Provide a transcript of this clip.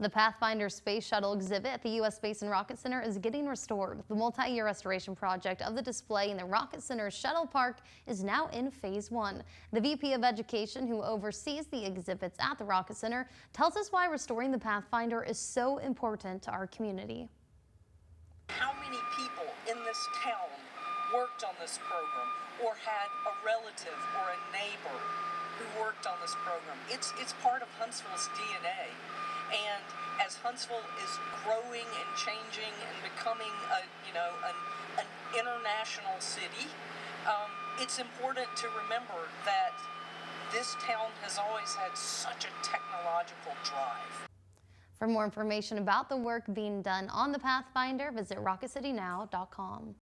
The Pathfinder Space Shuttle Exhibit at the U.S. Space and Rocket Center is getting restored. The multi-year restoration project of the display in the Rocket Center Shuttle Park is now in Phase 1. The VP of Education, who oversees the exhibits at the Rocket Center, tells us why restoring the Pathfinder is so important to our community. How many people in this town worked on this program or had a relative or a neighbor who worked on this program? It's part of Huntsville's DNA. And as Huntsville is growing and changing and becoming an international city, it's important to remember that this town has always had such a technological drive. For more information about the work being done on the Pathfinder, visit rocketcitynow.com.